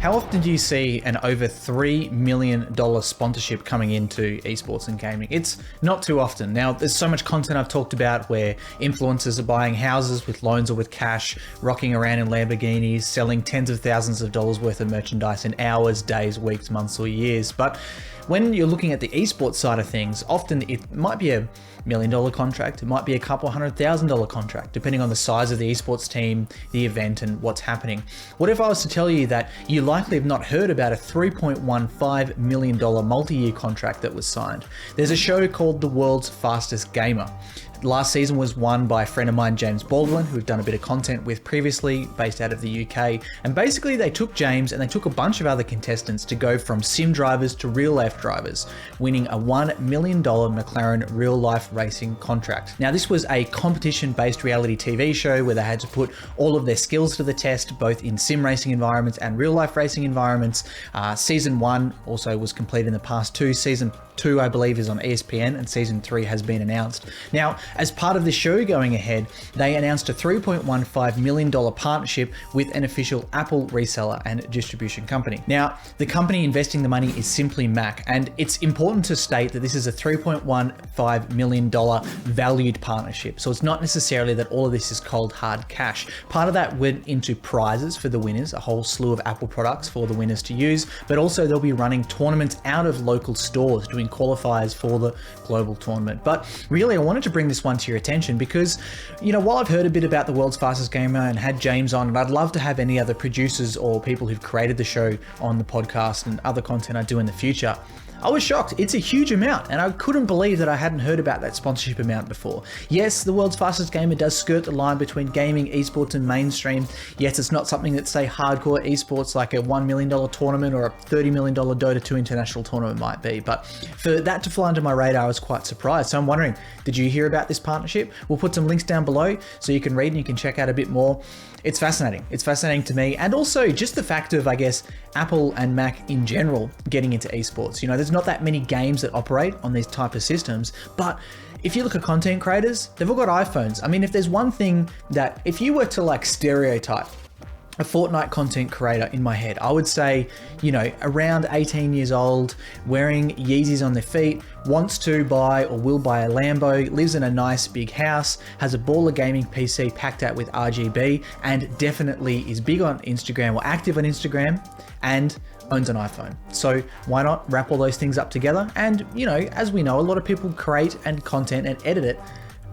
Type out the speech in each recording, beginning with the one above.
How often do you see an over $3 million sponsorship coming into esports and gaming? It's not too often. Now, there's so much content I've talked about where influencers are buying houses with loans or with cash, rocking around in Lamborghinis, selling tens of thousands of dollars worth of merchandise in hours, days, weeks, months, or years. But when you're looking at the esports side of things, often it might be $1 million contract, it might be a couple $100,000 contract, depending on the size of the esports team, the event, and what's happening. What if I was to tell you that you likely have not heard about a $3.15 million multi-year contract that was signed? There's a show called The World's Fastest Gamer. Last season was won by a friend of mine, James Baldwin, who we've done a bit of content with previously, based out of the UK. And basically they took James and they took a bunch of other contestants to go from sim drivers to real life drivers, winning a $1 million McLaren real life racing contract. Now, this was a competition-based reality TV show where they had to put all of their skills to the test, both in sim racing environments and real life racing environments. Season 1 also was completed in the past 2. Season 2, I believe, is on ESPN, and season 3 has been announced. Now, as part of the show going ahead, they announced a $3.15 million partnership with an official Apple reseller and distribution company. Now, the company investing the money is simply Mac, and it's important to state that this is a $3.15 million valued partnership. So it's not necessarily that all of this is cold hard cash. Part of that went into prizes for the winners, a whole slew of Apple products for the winners to use, but also they'll be running tournaments out of local stores, doing qualifiers for the global tournament. But really, I wanted to bring this one to your attention because, you know, while I've heard a bit about The World's Fastest Gamer and had James on, and I'd love to have any other producers or people who've created the show on the podcast and other content I do in the future, I was shocked. It's a huge amount, and I couldn't believe that I hadn't heard about that sponsorship amount before. Yes, The World's Fastest Gamer does skirt the line between gaming, esports, and mainstream. Yes, it's not something that's, say, hardcore esports like a $1 million tournament or a $30 million Dota 2 international tournament might be. But for that to fly under my radar, I was quite surprised. So I'm wondering, did you hear about this partnership? We'll put some links down below so you can read and you can check out a bit more. It's fascinating. It's fascinating to me. And also just the fact of, I guess, Apple and Mac in general getting into esports. You know, there's not that many games that operate on these type of systems, but if you look at content creators, they've all got iPhones. I mean, if there's one thing that, if you were to like stereotype a Fortnite content creator in my head, I would say, you know, around 18 years old, wearing Yeezys on their feet, wants to buy or will buy a Lambo, lives in a nice big house, has a baller gaming PC packed out with RGB, and definitely is big on Instagram or active on Instagram and owns an iPhone. So why not wrap all those things up together? And, you know, as we know, a lot of people create and content and edit it,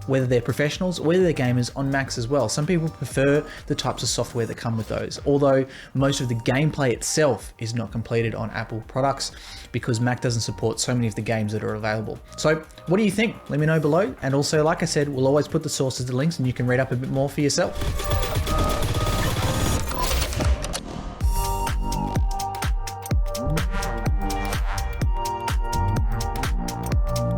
whether they're professionals or whether they're gamers, on Macs as well. Some people prefer the types of software that come with those, although most of the gameplay itself is not completed on Apple products because Mac doesn't support so many of the games that are available. So what do you think? Let me know below. And also, like I said, we'll always put the sources, the links, and you can read up a bit more for yourself.